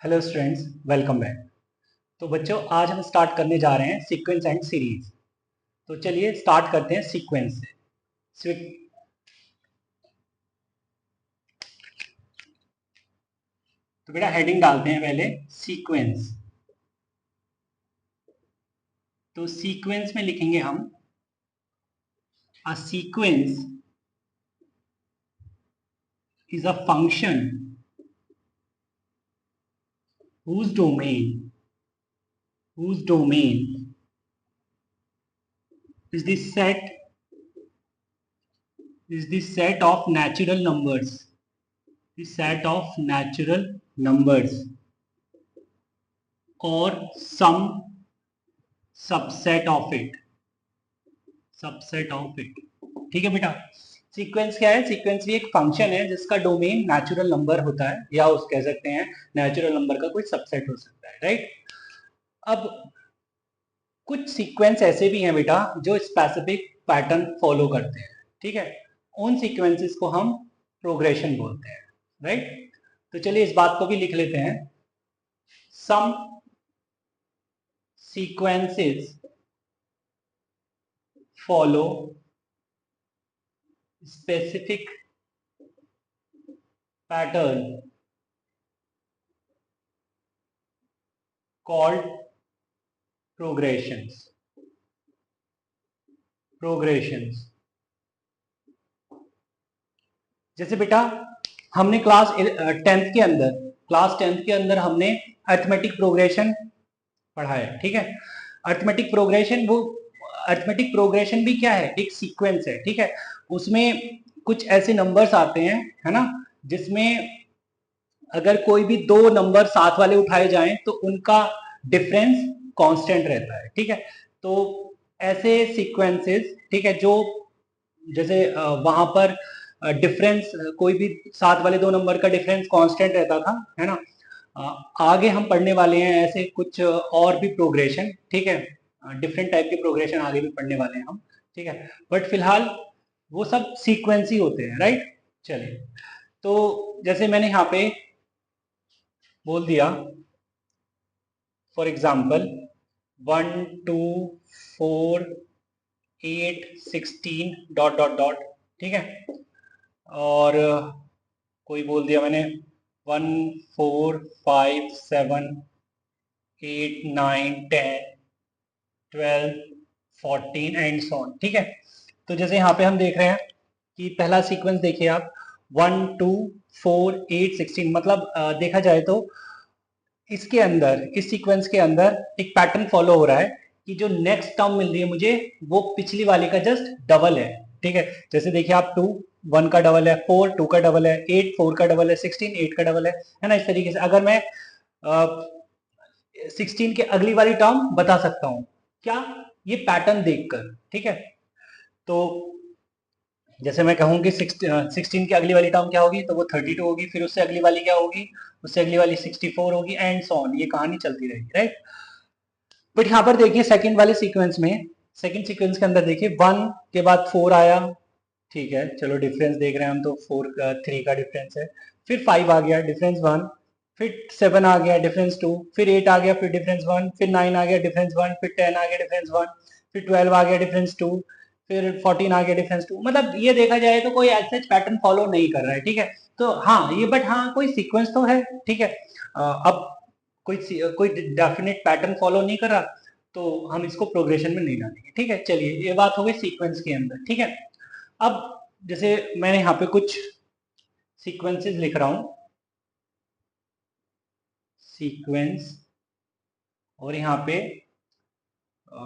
Hello students, welcome back. तो बच्चों, आज हम स्टार्ट करने जा रहे हैं सीक्वेंस एंड सीरीज। तो चलिए स्टार्ट करते हैं सीक्वेंस से। तो बेटा हेडिंग डालते हैं पहले सीक्वेंस। तो सीक्वेंस में लिखेंगे हम a sequence is a function whose domain whose domain is the set of natural numbers, the set of natural numbers or some subset of it. ठीक है बेटा। सीक्वेंस क्या है? सीक्वेंस भी एक फंक्शन है जिसका डोमेन नेचुरल नंबर होता है, या उस कह सकते हैं नेचुरल नंबर का कोई सबसेट हो सकता है, राइट। अब कुछ सीक्वेंस ऐसे भी हैं बेटा जो स्पेसिफिक पैटर्न फॉलो करते हैं, ठीक है। उन सीक्वेंसेस को हम प्रोग्रेशन बोलते हैं, राइट। तो चलिए इस बात को भी लिख लेते हैं। Some sequences follow specific pattern called progressions। जैसे बेटा हमने क्लास टेंथ के अंदर हमने अर्थमेटिक प्रोग्रेशन पढ़ा है, ठीक है। अर्थमेटिक प्रोग्रेशन वो अर्थमेटिक प्रोग्रेशन भी क्या है? एक सीक्वेंस है, ठीक है। उसमें कुछ ऐसे नंबर्स आते हैं, है ना, जिसमें अगर कोई भी दो नंबर साथ वाले उठाए जाएं तो उनका डिफरेंस कांस्टेंट रहता है, ठीक है। तो ऐसे सीक्वेंसेस, ठीक है, जो जैसे वहां पर डिफरेंस कोई भी साथ वाले दो नंबर का डिफरेंस कांस्टेंट रहता था, है ना। आगे हम पढ़ने वाले हैं ऐसे कुछ और भी प्रोग्रेशन, ठीक है। डिफरेंट टाइप के प्रोग्रेशन आगे भी पढ़ने वाले हैं हम, ठीक है। बट फिलहाल वो सब सीक्वेंस ही होते हैं, राइट। चलिए, तो जैसे मैंने यहाँ पे बोल दिया, for example 1 2 4 8 16 dot dot dot, ठीक है। और कोई बोल दिया मैंने 1 4 5 7 8 9 10 12 14 एंड सो ऑन, ठीक है। तो जैसे यहाँ पे हम देख रहे हैं कि पहला सीक्वेंस देखिए आप, 1 2 4 8 16, मतलब देखा जाए तो इसके अंदर, इस सीक्वेंस के अंदर एक पैटर्न फॉलो हो रहा है कि जो नेक्स्ट टर्म मिल रही है मुझे वो पिछली वाले का जस्ट डबल है, ठीक है। जैसे देखिए आप 2 1 का डबल है, 4 2 का डबल है, 8 4 का डबल है, 16 8 का डबल है ना। इस तरीके से अगर मैं 16 के अगली वाली टर्म बता सकता हूं, क्या? ये पैटर्न देखकर, ठीक है। तो जैसे मैं कहूँ कि 16 की अगली वाली टर्म क्या होगी, तो वो 32 होगी, फिर उससे अगली वाली क्या होगी, उससे अगली वाली 64 होगी, एंड सो ऑन। ये कहानी चलती रहेगी, राइट। बट यहाँ पर देखिए सेकंड वाले सीक्वेंस में, सेकंड सीक्वेंस के अंदर देखिए 1 के बाद 4 आया, ठीक है, चलो डिफरेंस देख रहे हैं हम तो 4 का 3 का डिफरेंस है। फिर 5 आ गया, डिफरेंस 1। फिर 7 आ गया, डिफरेंस 2। फिर 8 आ गया, फिर डिफरेंस 1। फिर 9 आ गया, डिफरेंस 1। फिर 10 आ गया, डिफरेंस 1। फिर 12 आ गया, डिफरेंस 2। फिर 14 आ गया, डिफरेंस 2। मतलब ये देखा जाए तो कोई ऐसा पैटर्न फॉलो नहीं कर रहा है, ठीक है। तो हाँ ये, बट हाँ कोई सीक्वेंस तो है, ठीक है। अब कोई डेफिनेट पैटर्न फॉलो नहीं कर रहा, तो हम इसको प्रोग्रेशन में नहीं डालेंगे, ठीक है। चलिए, ये बात हो गई सीक्वेंस के अंदर, ठीक है। अब जैसे मैंने यहाँ पे कुछ सीक्वेंसेस लिख रहा हूं, सीक्वेंस, और यहाँ पे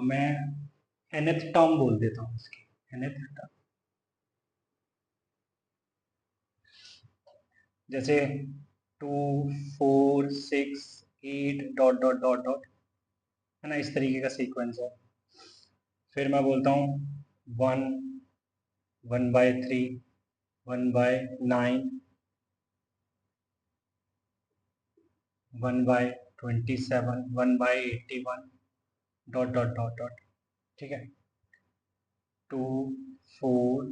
मैं nth टर्म बोल देता हूँ इसकी, nth टर्म। जैसे 2 4 6 8 डॉट डॉट डॉट डॉट, है ना, इस तरीके का सीक्वेंस है। फिर मैं बोलता हूँ 1 1/3, 1/9, 1/27, 1/81, डॉट डॉट डॉट डॉट, ठीक है। 2 4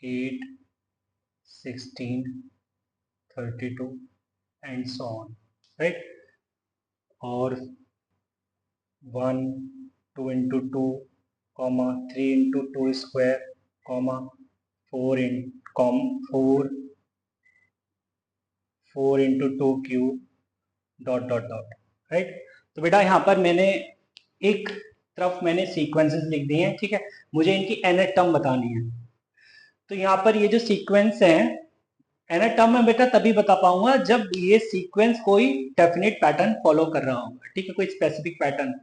8 16 32 एंड सो ऑन, राइट। और 1 2 into 2 comma 3 into 2 square comma 4 into 2 cube dot dot dot, right. तो बेटा यहाँ पर मैंने एक तरफ मैंने सीक्वेंसेस लिख दिए हैं, ठीक है। मुझे इनकी nth टर्म बतानी है। तो यहाँ पर ये जो सीक्वेंस है nth टर्म में बेटा तभी बता पाऊंगा जब ये सीक्वेंस कोई डेफिनेट पैटर्न फॉलो कर रहा होगा, ठीक है, कोई स्पेसिफिक पैटर्न।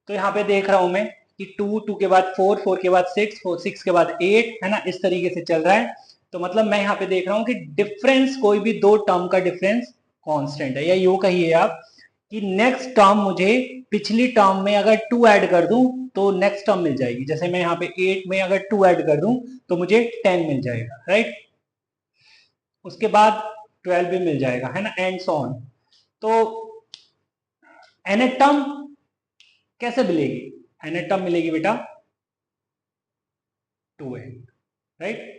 तो यहाँ पे देख रहा हूं मैं कि 2 के बाद 4 के बाद 6 के बाद 8, है ना, इस तरीके से चल रहा है। तो मतलब मैं यहाँ पे देख रहा हूँ कि डिफरेंस कोई भी दो टर्म का डिफरेंस कांस्टेंट है, या यूं कहिए आप कि नेक्स्ट टर्म मुझे पिछली टर्म में अगर 2 ऐड कर दूं तो नेक्स्ट टर्म मिल जाएगी। जैसे मैं यहाँ पे 8 में अगर 2 ऐड कर दूं तो मुझे 10 मिल जाएगा, राइट। उसके बाद 12 भी मिल जाएगा, है ना, एंड सो ऑन। तो nth टर्म कैसे मिलेगी? nth टर्म मिलेगी बेटा 2n, राइट।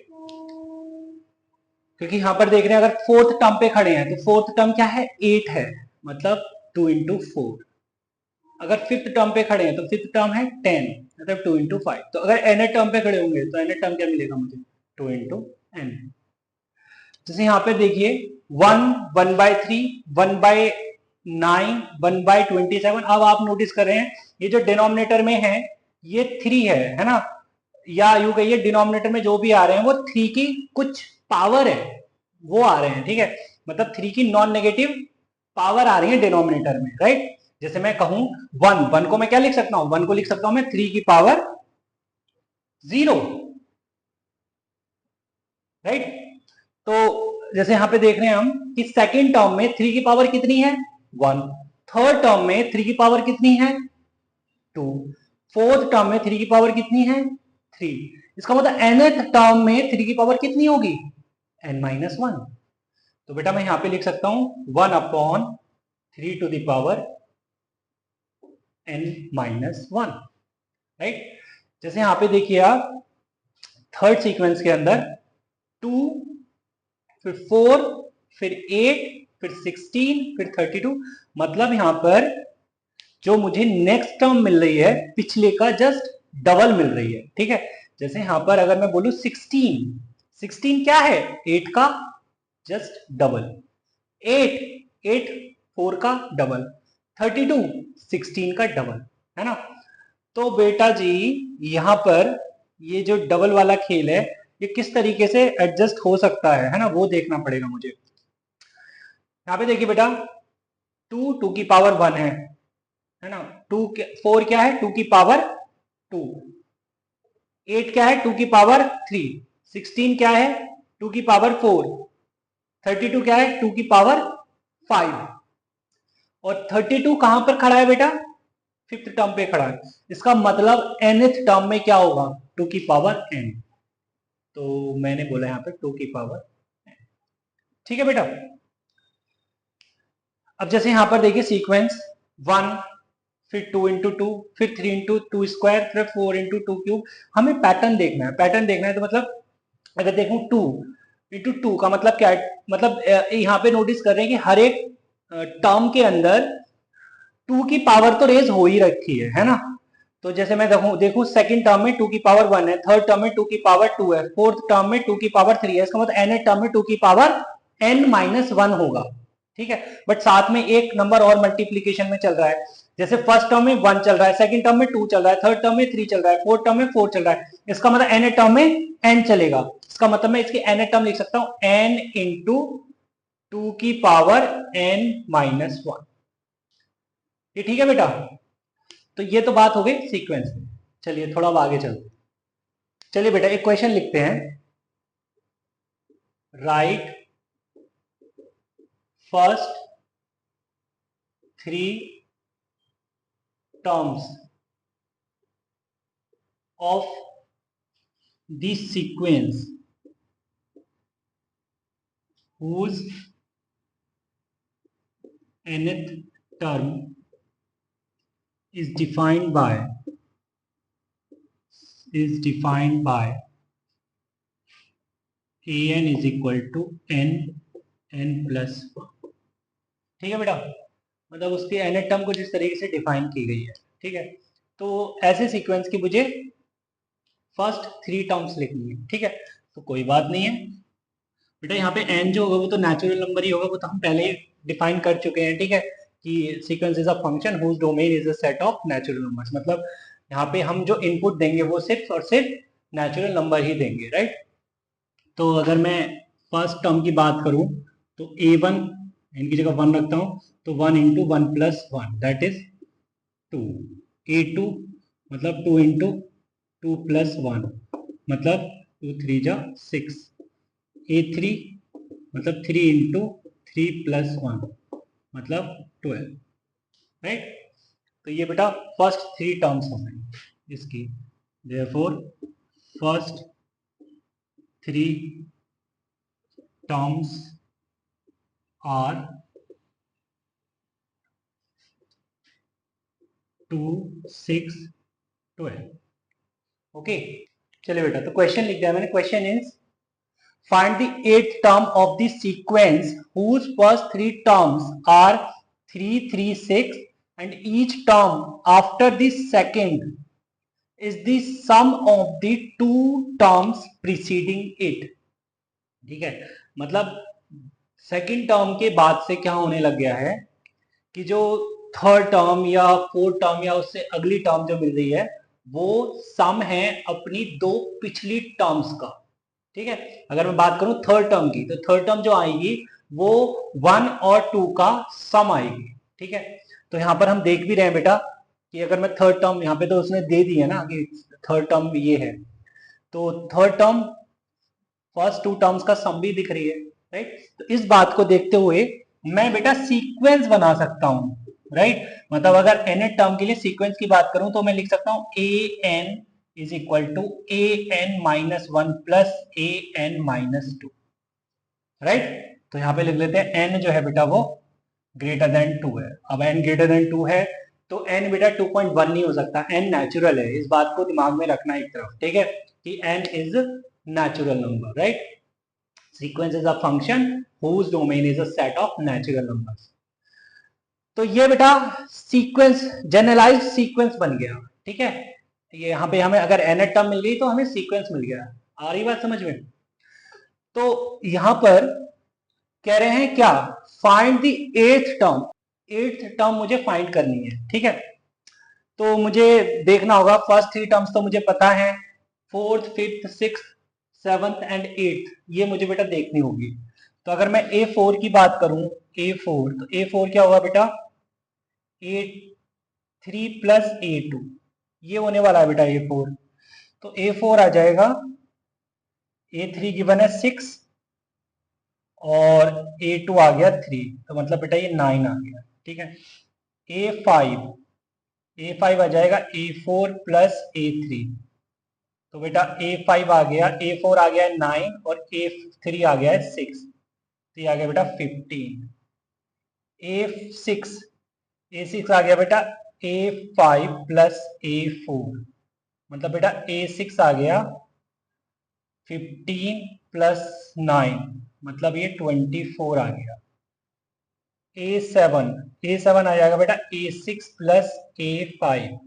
क्योंकि यहां पर देख रहे हैं अगर फोर्थ टर्म पे खड़े हैं तो फोर्थ टर्म क्या है? 8 है, मतलब 2 इंटू 4। अगर फिफ्थ टर्म पे खड़े हैं तो फिफ्थ टर्म है 10, मतलब 2 इंटू 5। तो अगर nth टर्म पे खड़े होंगे तो nth टर्म क्या मिलेगा मुझे? 2 इंटू n। जैसे यहाँ पे देखिए 1 1/3 1/9 1/27। अब आप नोटिस कर रहे हैं ये जो डिनोमिनेटर में है ये 3 है ना, या यूं कहिए डिनोमिनेटर में जो भी आ रहे हैं वो 3 की कुछ पावर है वो आ रहे हैं, ठीक है। मतलब 3 की नॉन नेगेटिव पावर आ रही है डिनोमिनेटर में, राइट। जैसे मैं कहूं 1 को मैं क्या लिख सकता हूं? 1 को लिख सकता हूं मैं 3 की पावर 0, राइट। तो जैसे यहां पे देख रहे हैं हम कि सेकेंड टर्म में 3 की पावर कितनी है? 1। थर्ड टर्म में 3 की पावर कितनी है? 2। फोर्थ टर्म में 3 की पावर कितनी है? 3। इसका मतलब nth टर्म में 3 की पावर कितनी होगी? n-1। तो बेटा मैं यहां पे लिख सकता हूं 1/3 to the power n-1, right. जैसे यहां पे देखिए आप थर्ड सीक्वेंस के अंदर 2 फिर 4 फिर 8 फिर 16 फिर 32, मतलब यहां पर जो मुझे नेक्स्ट टर्म मिल रही है पिछले का जस्ट डबल मिल रही है, ठीक है। जैसे यहां पर अगर मैं बोलूं 16 क्या है? 8 का जस्ट डबल। 8 8 4 का डबल। 32 16 का डबल, है ना। तो बेटा जी यहां पर ये जो डबल वाला खेल है ये किस तरीके से एडजस्ट हो सकता है ना, वो देखना पड़ेगा मुझे। यहाँ पे देखिए बेटा 2 की पावर 1 है ना। 4 क्या है? 2 की पावर 2। 8 क्या है? 2 की पावर 3। 16 क्या है? 2 की पावर 4। 32 क्या है? 2 की पावर 5। और 32 कहां पर खड़ा है बेटा? फिफ्थ टर्म पे खड़ा है। इसका मतलब nth टर्म में क्या होगा? 2 की पावर n। तो मैंने बोला यहां पे 2 की पावर n, ठीक है बेटा। अब जैसे यहां पर देखिए सीक्वेंस 1 फिर 2 इंटू 2 फिर 3 इंटू 2 स्क्वायर फिर 4 इंटू 2 क्यूब। हमें पैटर्न देखना है, पैटर्न देखना है। तो मतलब अगर देखूं 2 इंटू 2 का मतलब क्या है? मतलब यहाँ पे नोटिस कर रहे हैं कि हर एक टर्म के अंदर 2 की पावर तो रेज हो ही रखी है ना। तो जैसे मैं देखूं सेकंड टर्म में 2 की पावर 1 है, थर्ड टर्म में 2 की पावर 2 है, फोर्थ टर्म में 2 की पावर 3 है। इसका मतलब एन टर्म में 2 की पावर n-1 होगा, ठीक है। बट साथ में एक नंबर और मल्टीप्लीकेशन में चल रहा है। जैसे फर्स्ट टर्म में 1 चल रहा है, सेकंड टर्म में 2 चल रहा है, थर्ड टर्म में 3 चल रहा है, फोर्थ टर्म में 4 चल रहा है। इसका मतलब एन टर्म में n चलेगा। इसका मतलब मैं इसकी एन टर्म लिख सकता हूं n इंटू 2 की पावर n-1। ये ठीक है बेटा। तो ये तो बात हो गई सीक्वेंस में। चलिए थोड़ा अब आगे चलते। चलिए बेटा एक क्वेश्चन लिखते हैं। Right first 3 terms of this sequence whose nth term is defined by an is equal to n plus 1। ठीक है बेटा। मतलब उसके nth टर्म को जिस तरीके से डिफाइन की गई है, ठीक है। तो ऐसे सीक्वेंस की मुझे फर्स्ट 3 टर्म्स लिखनी है, ठीक है। तो कोई बात नहीं है बेटा, यहाँ पे n जो होगा वो तो नेचुरल नंबर ही होगा, वो तो हम पहले ही डिफाइन कर चुके हैं, ठीक है, कि sequence is a function whose domain is a set of natural numbers. मतलब यहाँ पे हम जो इनपुट देंगे वो सिर्फ और सिर्फ नेचुरल नंबर ही देंगे, राइट। तो अगर मैं फर्स्ट टर्म की बात करूं तो a1 इनकी जगह 1 रखता हूं, तो 1 into one plus one that is 2। a2 मतलब 2 इंटू टू प्लस वन मतलब 2 3 जा 6। a3 मतलब 3 इंटू थ्री प्लस वन मतलब 12, राइट। तो ये बेटा फर्स्ट 3 टर्म्स हो गई इसकी। Therefore first 3 terms are 2 6 12। Okay, चलिए बेटा, तो क्वेश्चन लिख दिया मैंने। Question is find the eighth term of the sequence whose first 3 terms are 3 3 6 and each term after the second is the sum of the two terms preceding it। ठीक है, मतलब second term के बाद से क्या होने लग गया है कि जो थर्ड टर्म या फोर्थ टर्म या उससे अगली टर्म जो मिल रही है वो सम है अपनी दो पिछली टर्म्स का, ठीक है। अगर मैं बात करूं थर्ड टर्म की, तो थर्ड टर्म जो आएगी वो 1 और 2 का सम आएगी, ठीक है। तो यहां पर हम देख भी रहे हैं बेटा कि अगर मैं थर्ड टर्म, यहाँ पे तो उसने दे दी है ना कि थर्ड टर्म ये है, तो थर्ड टर्म फर्स्ट 2 टर्म्स का सम भी दिख रही है, राइट। तो इस बात को देखते हुए मैं बेटा सीक्वेंस बना सकता हूं, राइट। मतलब अगर एन टर्म के लिए सीक्वेंस की बात करूं तो मैं लिख सकता हूं a n is equal to a n minus one plus a n minus two, right. तो यहां पे लिख लेते हैं एन जो है बेटा वो ग्रेटर देन टू है। अब एन ग्रेटर देन टू है तो एन बेटा 2.1 नहीं हो सकता, एन नेचुरल है, इस बात को दिमाग में रखना एक तरफ, ठीक है, कि n is natural number, right. Sequence is a function whose domain is a set of natural numbers। तो ये बेटा सीक्वेंस जनरलाइज सीक्वेंस बन गया, ठीक है। ये यहाँ पे हमें अगर एन टर्म मिल गई तो हमें सीक्वेंस मिल गया। आ रही बात समझ में? तो यहां पर कह रहे हैं क्या, find the eighth term. Eighth term मुझे फाइंड करनी है, ठीक है। तो मुझे देखना होगा, फर्स्ट 3 टर्म्स तो मुझे पता है, fourth fifth six seventh and eighth ये मुझे बेटा देखनी होगी। तो अगर मैं A4 की बात करूं, A4, तो A4 क्या होगा बेटा, A3 प्लस A2 ये होने वाला है बेटा A4। तो A4 आ जाएगा, A3 गिवन है 6 और A2 आ गया 3, तो मतलब बेटा ये 9 आ गया, ठीक है। A5 आ जाएगा A4 प्लस A3, तो बेटा A5 आ गया, A4 आ गया है 9 और A3 आ गया है 6, तो ये आ गया बेटा 15। A6 आ गया बेटा A5 प्लस A4, मतलब बेटा A6 आ गया 15 प्लस 9 मतलब ये 24 आ गया। A7 आ जाएगा बेटा A6 प्लस A5,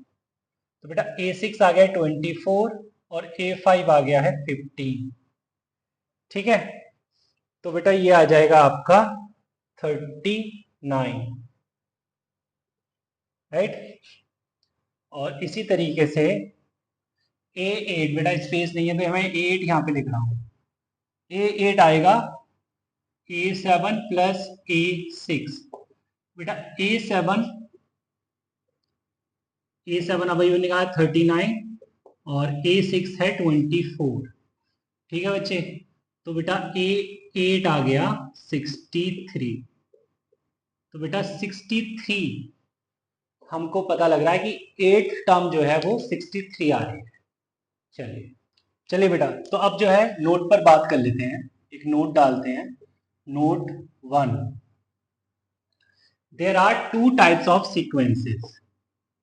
तो बेटा A6 आ गया 24 और A5 आ गया है 15, ठीक है। तो बेटा ये आ जाएगा आपका 39, राइट। और इसी तरीके से A8 बेटा स्पेस नहीं है तो मैं A8 यहाँ पे लिख रहा हूँ, A8 आएगा A7 प्लस A6, बेटा A7 अब यूं निकाला 39 और A6 है 24, ठीक है बच्चे। तो बेटा A8 आ गया 63, तो बेटा 63 हमको पता लग रहा है कि एट टर्म जो है वो 63 आ रही है। चलिए चलिए बेटा, तो अब जो है नोट पर बात कर लेते हैं, एक नोट डालते हैं। Note 1, there are two types of sequences,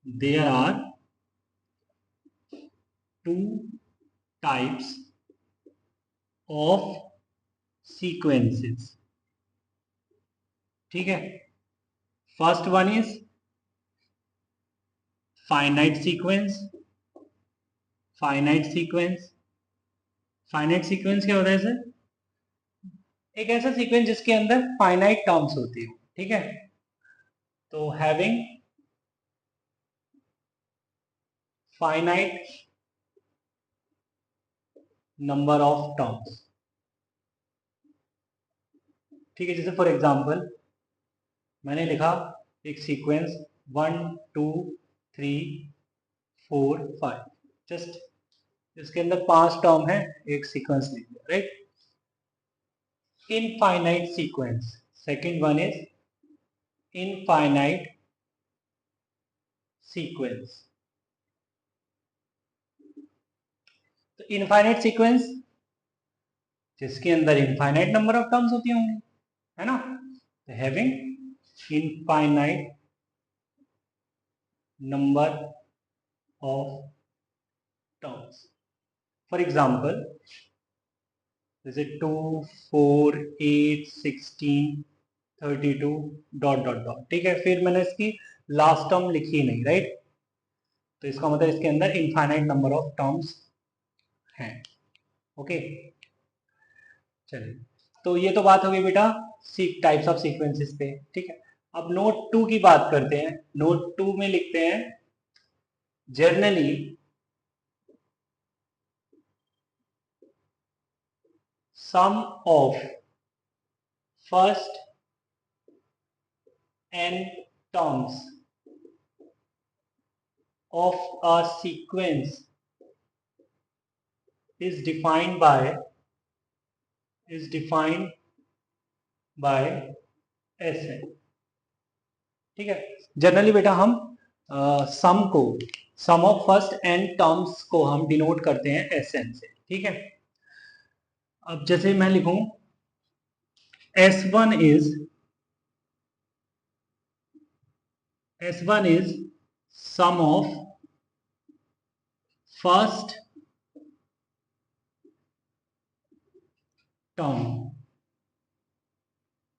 there are two types of sequences, ठीक है। First one is finite sequence. Finite sequence, finite sequence क्या होता है सर? एक ऐसा सीक्वेंस जिसके अंदर फाइनाइट टर्म्स होती है, ठीक है। तो having finite number of terms, ठीक है। जैसे फॉर एग्जांपल मैंने लिखा एक सीक्वेंस 1 2 3 4 5, जस्ट इसके अंदर 5 टर्म है, एक सीक्वेंस लिख दिया, right. Infinite sequence, second one is infinite sequence. तो इनफाइनाइट सीक्वेंस जिसके अंदर इनफाइनाइट नंबर ऑफ टर्म्स होती होंगी, है ना। तो having infinite number of terms, for example जैसे 2 4 8 16 32 डॉट डॉट डॉट, ठीक है। फिर मैंने इसकी लास्ट टर्म लिखी नहीं, राइट। तो इसका मतलब इसके अंदर इनफाइनाइट नंबर ऑफ टर्म्स हैं, ओके। चलिए, तो ये तो बात हो गई बेटा टाइप्स ऑफ सीक्वेंसेस पे, ठीक है। अब नोट 2 की बात करते हैं। नोट 2 में लिखते हैं generally sum of first n terms of a sequence is defined by Sn, ठीक है। जनरली बेटा हम सम को, सम ऑफ फर्स्ट n टर्म्स को हम डिनोट करते हैं Sn से, ठीक है। अब जैसे मैं लिखूं S1 is sum of first term,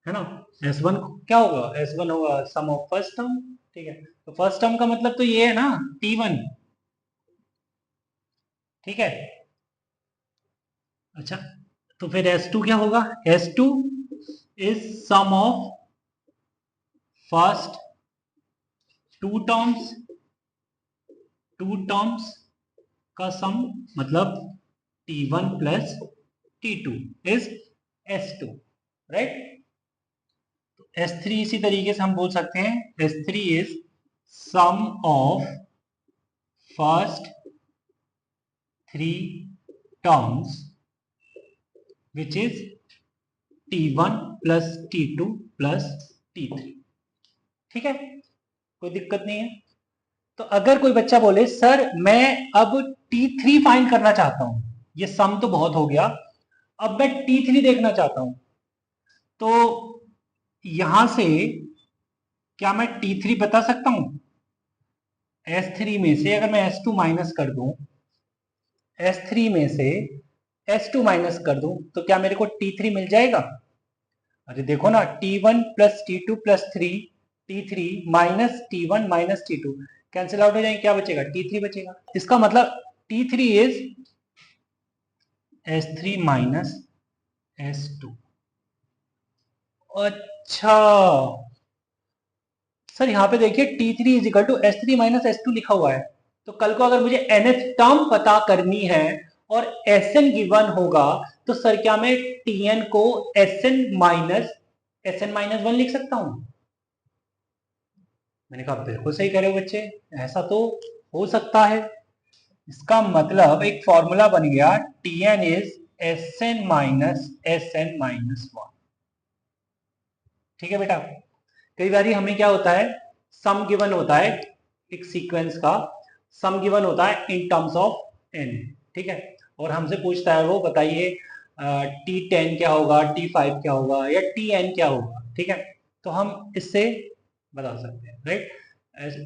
है ना। S1 क्या होगा? S1 होगा सम ऑफ फर्स्ट टर्म, ठीक है। तो फर्स्ट टर्म का मतलब तो ये है ना T1, ठीक है। अच्छा, तो फिर S2 क्या होगा? S2 is sum of first two terms, two terms का सम, मतलब T1 plus T2 is S2, right. S3 इसी तरीके से हम बोल सकते हैं S3 is sum of first three terms which is T1 plus T2 plus T3, ठीक है। कोई दिक्कत नहीं है। तो अगर कोई बच्चा बोले सर मैं अब T3 फाइंड करना चाहता हूं, ये सम तो बहुत हो गया, अब मैं T3 देखना चाहता हूं, तो यहां से क्या मैं T3 बता सकता हूं? S3 में से अगर मैं S2 माइनस कर दूं, S3 में से S2 माइनस कर दूं, तो क्या मेरे को T3 मिल जाएगा? अरे देखो ना, T1 plus T2 plus T3 minus T1 minus T2 cancel out हो जाएंगे, क्या बचेगा? T3 बचेगा। इसका मतलब T3 is S3 minus S2। अच्छा सर, यहाँ पे देखिए T3 is equal to S3 minus S2 लिखा हुआ है, तो कल को अगर मुझे nth टर्म पता करनी है और Sn गिवन होगा, तो सर क्या मैं Tn को Sn माइनस 1 लिख सकता हूं? मैंने कहा बिल्कुल सही करे बच्चे, ऐसा तो हो सकता है। इसका मतलब एक फॉर्मूला बन गया Tn is Sn minus Sn-1, ठीक है बेटा। कई बार हमें क्या होता है, सम गिवन होता है, एक सीक्वेंस का सम गिवन होता है इन टर्म्स ऑफ n, ठीक है। और हमसे पूछता है वो बताइए T10 क्या होगा, T5 क्या होगा, या Tn क्या होगा, ठीक है। तो हम इससे बता सकते हैं, right.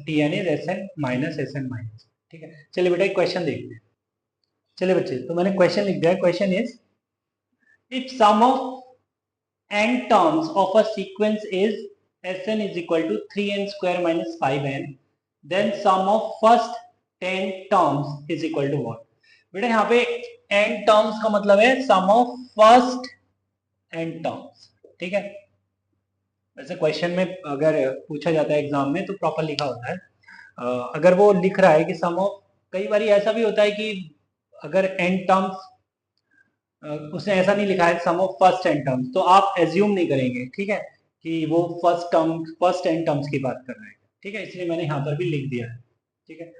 Tn is Sn minus Sn-, ठीक है। चलिए बेटा एक क्वेश्चन देखते हैं। चलिए बच्चे, तो मैंने क्वेश्चन लिख दिया। Question is if sum of n terms of a sequence is Sn is equal to 3n square minus 5n, then sum of first 10 terms is equal to what? बेटा यहाँ पे n terms का मतलब है sum of first n terms, ठीक है। वैसे question में अगर पूछा जाता है एग्जाम में तो प्रॉपर लिखा होता है। अगर वो लिख रहा है कि सम ऑफ, कई बार ऐसा भी होता है कि अगर n टर्म्स, उसने ऐसा नहीं लिखा है सम ऑफ फर्स्ट n टर्म्स, तो आप एज्यूम नहीं करेंगे, ठीक है, कि वो फर्स्ट n टर्म्स की बात कर रहे हैं, ठीक है, इसलिए मैंने यहाँ पर भी लिख दिया है, ठीक है।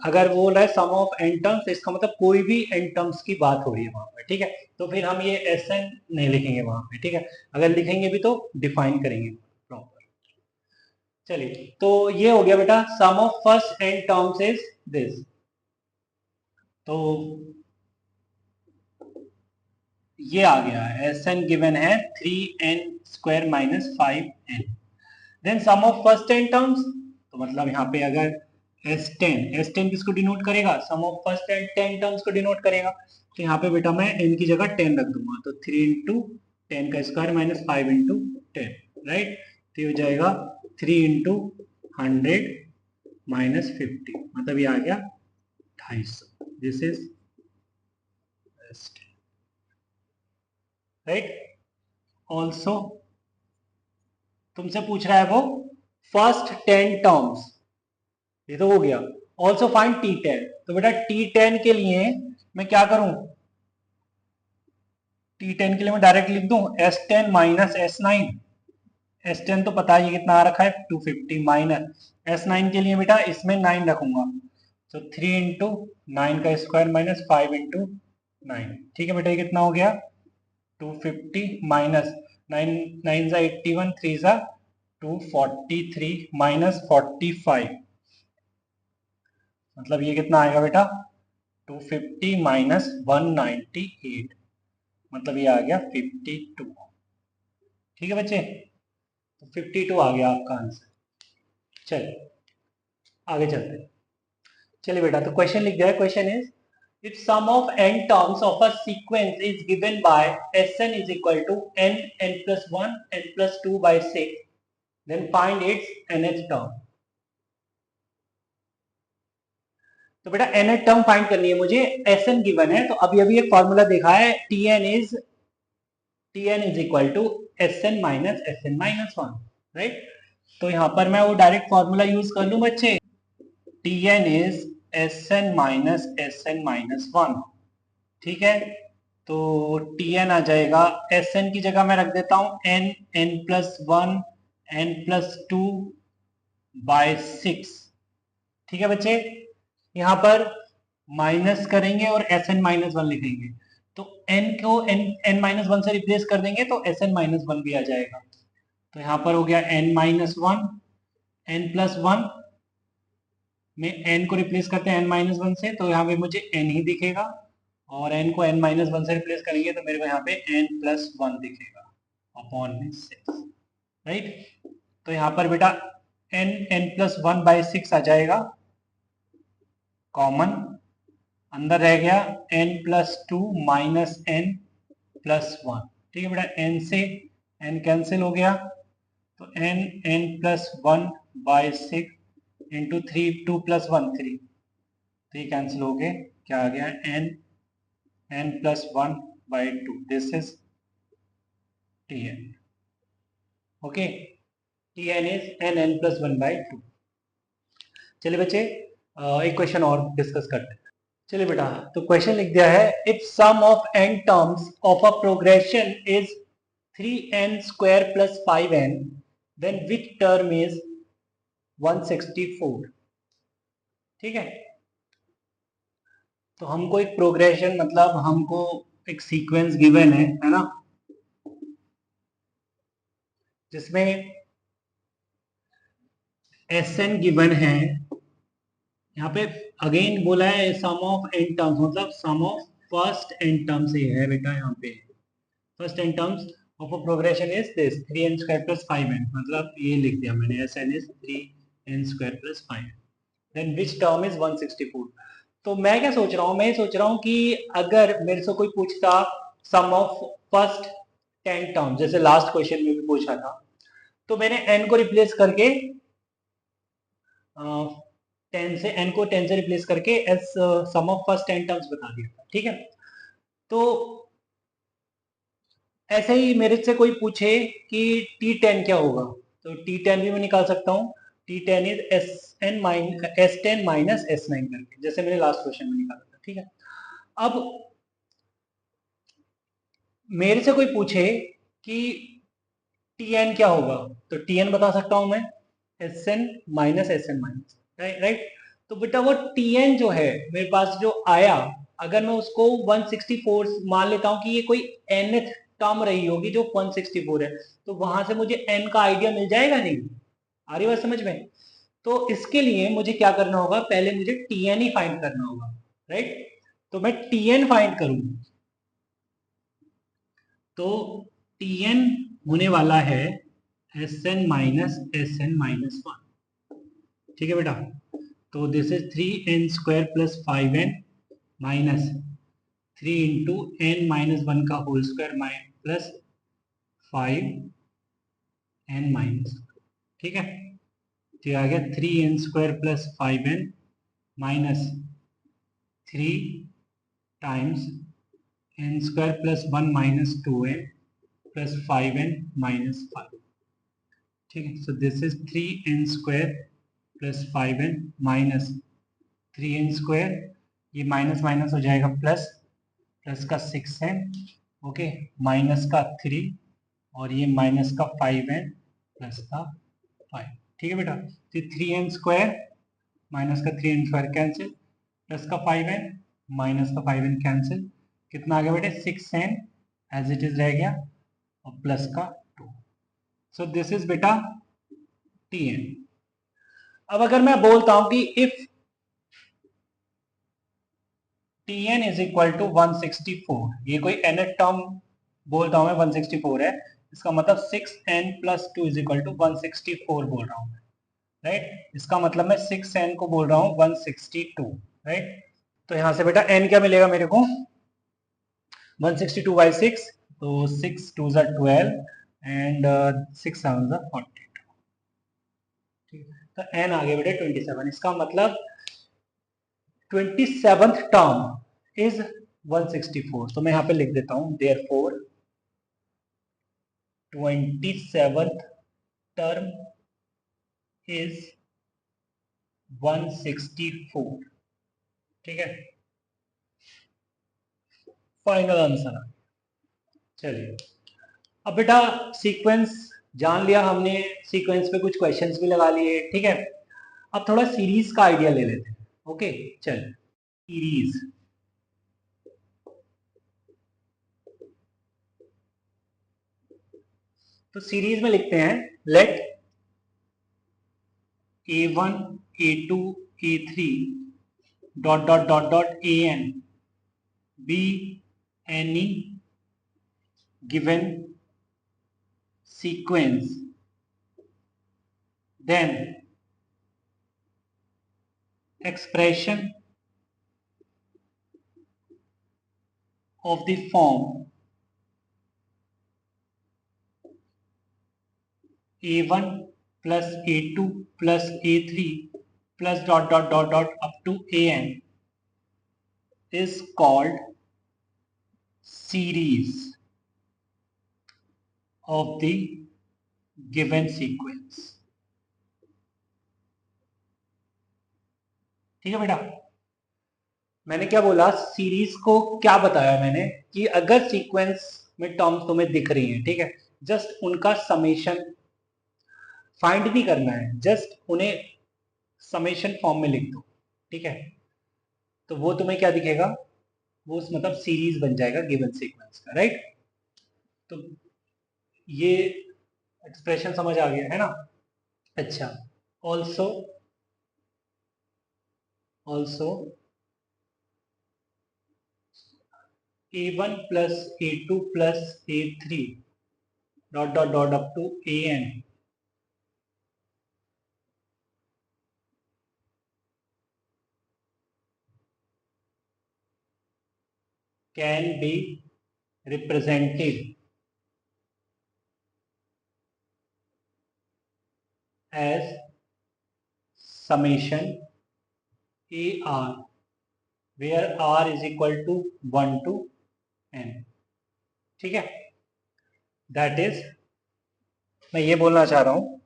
अगर वो बोल रहा है सम ऑफ n टर्म्स, तो इसका मतलब कोई भी n टर्म्स की बात हो रही है वहां पर, ठीक है, तो फिर हम ये Sn नहीं लिखेंगे वहां पे, ठीक है। अगर लिखेंगे भी तो डिफाइन करेंगे प्रॉपर। चलिए, तो ये हो गया बेटा sum of first n terms is this. तो ये आ गया Sn गिवन है 3n square minus 5n। Then sum of first n terms, तो मतलब यहाँ पे अगर S10 किसको डिनोट करेगा? Sum of first and 10 terms को डिनोट करेगा। तो यहाँ पे बेटा मैं n की जगह 10 रख दूंगा, तो 3 इंटू 10 का स्क्वायर माइनस 5 इंटू 10, राइट। तो ये हो जाएगा 3 इंटू 100 माइनस 50, मतलब ये आ गया 250। This is right. ऑल्सो तुमसे पूछ रहा है वो फर्स्ट 10 टर्म्स, ये तो हो गया। ऑल्सो फाइंड T10, तो बेटा T10 के लिए मैं क्या करूं? T10 के लिए मैं डायरेक्ट लिख दूं S10 माइनस S9। S10 तो पता है कितना आ रखा है 250, माइनस S9 के लिए बेटा इसमें 9 रखूंगा, तो 3 इंटू 9 का स्क्वायर माइनस 5 इंटू 9, ठीक है बेटा। ये कितना हो गया 250 माइनस 9 सा 81, 3 सा 243 माइनस 45, मतलब ये कितना आएगा बेटा 250 माइनस 198, मतलब ये आ गया 52, ठीक है बच्चे। तो 52 आ गया आपका आंसर। चलिए आगे चलते हैं। चलिए बेटा, तो क्वेश्चन लिख दिया है। Question is if sum of n terms of a sequence is given by Sn is equal to n plus 1 n plus 2 by 6, then find its nth term। तो बेटा nth टर्म फाइंड करनी है मुझे, Sn given है, तो अभी अभी एक फॉर्मूला देखा है, Tn is equal to Sn minus 1, right. तो यहां पर मैं वो डायरेक्ट फॉर्मूला यूज कर लूं बच्चे, Tn इज Sn माइनस 1, ठीक है। तो Tn आ जाएगा, Sn की जगह मैं रख देता हूं n plus 1 n plus 2 by 6, ठीक है बच्चे। यहां पर माइनस करेंगे और Sn माइनस 1 लिखेंगे, तो n को n माइनस 1 से रिप्लेस कर देंगे तो Sn माइनस 1 भी आ जाएगा। तो यहां पर हो गया n माइनस 1, n प्लस 1 में n को रिप्लेस करते हैं n माइनस 1 से, तो यहाँ पे मुझे n ही दिखेगा, और n को n माइनस 1 से रिप्लेस करेंगे तो मेरे को यहाँ पे n प्लस 1 दिखेगा अपॉन में 6, राइट। तो यहाँ पर बेटा n प्लस 1 बाई 6 आ जाएगा कॉमन, अंदर रह गया n plus 2 minus n plus 1, ठीक है बेटा। n से n कैंसिल हो गया, तो n plus 1 by 6 into 3, 2 plus 1 3, तो ये कैंसिल हो गए, क्या आ गया n plus 1 by 2, this is Tn, okay. Tn is n plus 1 by 2। चलिए बच्चे, एक क्वेश्चन और डिस्कस करते हैं। चलिए बेटा, तो क्वेश्चन लिख दिया है, if sum of n terms of a progression is 3n square plus 5n, then which term is 164, ठीक है। तो हमको एक प्रोग्रेशन, मतलब हमको एक सीक्वेंस गिवन है ना, जिसमें Sn गिवन है, यहाँ पे अगेन बोला है सम ऑफ n टर्म्स, मतलब sum of first n terms ही है बेटा। यहाँ पे first n terms of a progression is this 3n square plus 5n, मतलब ये लिख दिया मैंने, Sn is 3n square plus 5n, then which term is 164। तो मैं क्या सोच रहा हूँ, मैं सोच रहा हूँ कि अगर मेरे से कोई पूछता सम ऑफ फर्स्ट 10 टर्म, जैसे लास्ट क्वेश्चन में भी पूछा था, तो मैंने n को रिप्लेस करके 10 से n को 10 से रिप्लेस करके S sum of first 10 terms बता दिया था, ठीक है। तो ऐसे ही मेरे से कोई पूछे कि T10 क्या होगा, तो T10 भी मैं निकाल सकता हूँ। T10 is S10 minus S9 करके, जैसे मैंने लास्ट क्वेश्चन में निकाला था, ठीक है। अब मेरे से कोई पूछे कि Tn क्या होगा, तो Tn बता सकता हूं मैं Sn minus Sn minus, right. तो बेटा वो Tn जो है मेरे पास जो आया, अगर मैं उसको 164 मान लेता हूं कि ये कोई nth टर्म रही होगी जो 164 है, तो वहां से मुझे n का आइडिया मिल जाएगा नहीं? आ रही बात समझ में? तो इसके लिए मुझे क्या करना होगा, पहले मुझे Tn ही फाइंड करना होगा, राइट। तो मैं Tn फाइंड करूं, तो Tn होने वाला है Sn माइनस Sn माइनस 1, ठीक है बेटा। तो this is 3n² plus 5n minus 3 into n minus 1 का whole square plus 5n minus, ठीक है। तो आ गया 3n² plus 5n minus 3 times n² plus 1 minus 2n plus 5n minus 5, ठीक है। सो this is 3n² plus 5n minus 3n², ये minus minus हो जाएगा प्लस, प्लस का 6n, ओके, माइनस का 3 और ये माइनस का 5n प्लस का 5, ठीक है बेटा। तो 3n² माइनस का 3n² कैंसिल, प्लस का 5n माइनस का 5n कैंसिल, कितना आ गया बेटे 6n एज इट इज रह गया, और प्लस का 2। सो दिस इज बेटा Tn। अब अगर मैं बोलता हूं कि if Tn is equal to 164, ये कोई nth टर्म बोलता हूं मैं 164 है, इसका मतलब 6n plus 2 is equal to 164 बोल रहा हूं, राइट। इसका मतलब मैं 6n को बोल रहा हूं 162, राइट। तो यहां से बेटा n क्या मिलेगा मेरे को, 162 बाई 6, तो 6 2 ज़ा 12 एंड 6 7 ज़ा 42, ठीक है। तो n आ गया बेटा 27, इसका मतलब 27th टर्म इज 164। तो मैं यहाँ पे लिख देता हूँ देयरफॉर 27th टर्म इज 164, ठीक है। Final answer. चलिए अब बेटा सीक्वेंस जान लिया हमने, सीक्वेंस पे कुछ क्वेश्चंस भी लगा लिए, ठीक है। अब थोड़ा सीरीज का आइडिया ले लेते हैं, ओके। चल सीरीज, तो सीरीज में लिखते हैं let a1 a2 a3 dot dot dot dot an be any given sequence, then expression of the form a1 plus a2 plus a3 plus dot dot dot dot up to an is called series of the given sequence, ठीक है बेटा। मैंने क्या बोला, series को क्या बताया मैंने, कि अगर सीक्वेंस में टर्म्स तुम्हें दिख रही हैं, ठीक है, जस्ट उनका समेशन फाइंड नहीं करना है, जस्ट उन्हें समेशन फॉर्म में लिख दो, ठीक है। तो वो तुम्हें क्या दिखेगा, वो मतलब सीरीज बन जाएगा गिवन सीक्वेंस का, राइट। तो ये एक्सप्रेशन समझ आ गया है ना। अच्छा, also also a1 plus a2 plus a3 dot dot dot up to an can be represented as summation a r where r is equal to 1 to n। ठीक है, दैट इज, मैं ये बोलना चाह रहा हूं,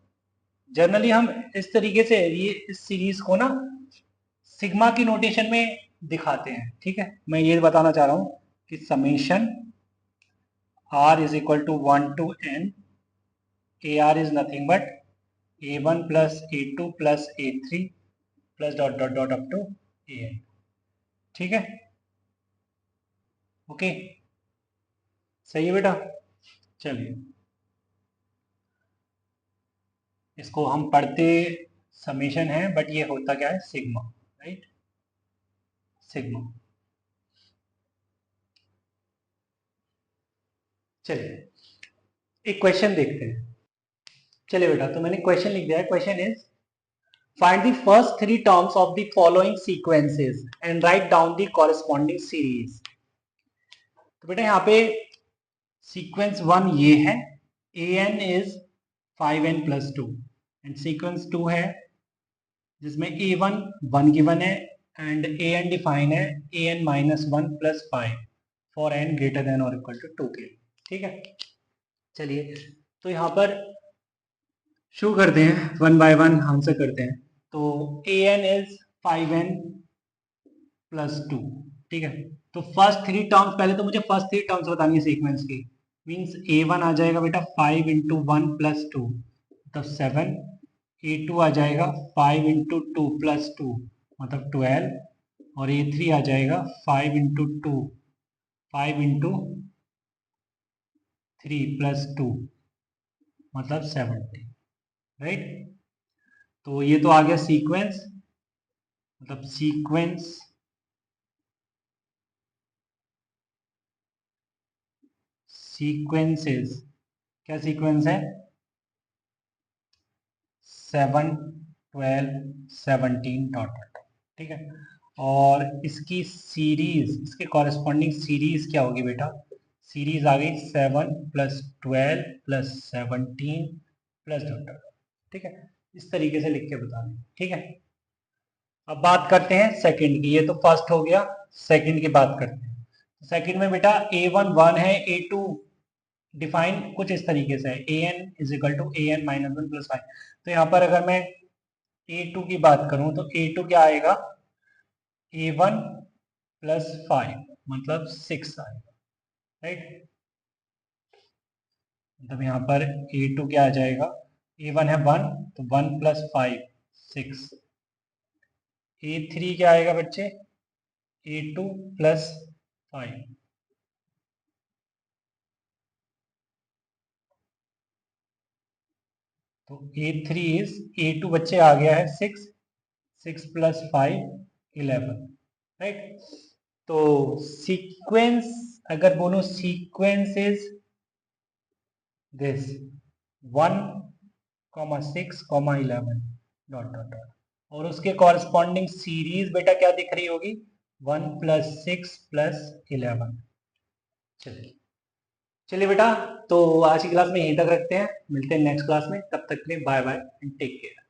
जनरली हम इस तरीके से ये इस सीरीज को ना सिग्मा की नोटेशन में दिखाते हैं। ठीक है, मैं ये बताना चाह रहा हूं कि summation r is equal to 1 to n, a r is nothing but a1 plus a2 plus a3 plus dot dot dot up to an। ठीक है, ओके, सही है बेटा। चलिए, इसको हम पढ़ते समेशन है बट ये होता क्या है, सिग्मा, राइट, सिग्मा। चलिए एक क्वेश्चन देखते हैं। चलिए बेटा, तो मैंने क्वेश्चन लिख दिया है। Question is find the first 3 terms of the following sequences and write down the corresponding series. तो बेटा यहाँ पे सीक्वेंस 1 ये है, an is 5n plus 2 and sequence 2 है जिसमें a1 1 गिवन है एंड an डिफाइन है an minus 1 plus 5 for n greater than और इक्वल टू 2 के। ठीक है, चलिए तो यहाँ पर शुरू करते हैं, वन बाय वन आंसर करते हैं। तो an इज 5n plus 2। ठीक है, तो फर्स्ट 3 टर्म्स, पहले तो मुझे फर्स्ट 3 टर्म्स बतानी है सीक्वेंस की। मींस a1 आ जाएगा बेटा 5 इंटू 1 प्लस 2 मतलब 7, a2 आ जाएगा 5 इंटू 2 प्लस 2 मतलब 12 और a3 आ जाएगा 5 इंटू 2 5 इंटू 3 प्लस 2 मतलब 70, राइट। तो ये तो आ गया सीक्वेंस, मतलब सीक्वेंस सीक्वेंसेस, क्या सीक्वेंस है, 7 12 17 डॉट डॉट। ठीक है, और इसकी सीरीज, इसके कॉरेस्पॉन्डिंग सीरीज क्या होगी बेटा, सीरीज आ गई 7 plus 12 plus 17 plus dot dot. ठीक है, इस तरीके से लिख के बता दें। ठीक है, अब बात करते हैं सेकंड की। ये तो फर्स्ट हो गया, सेकंड की बात करते हैं। सेकंड में बेटा a1 1 है, a2 डिफाइन कुछ इस तरीके से है, an is equal to an minus 1 plus 5। तो यहाँ पर अगर मैं a2 की बात करूं तो a2 क्या आएगा, a1 प्लस 5 मतलब 6 आएगा, राइट। मतलब यहाँ पर a2 क्या आ जाएगा, a1 है 1 तो 1 प्लस 5 6, a3 क्या आएगा बच्चे, a2 प्लस 5, तो a3 इज, a2 बच्चे आ गया है 6, 6 प्लस 5 11, राइट। तो सीक्वेंस अगर बोलो, sequence is this 1 6 11 dot dot dot, और उसके कॉरेस्पॉन्डिंग सीरीज बेटा क्या दिख रही होगी, 1 प्लस 6 प्लस 11। चलिए, चलिए बेटा, तो आज की क्लास में यहीं तक रखते हैं, मिलते हैं नेक्स्ट क्लास में, तब तक के लिए bye bye and take care.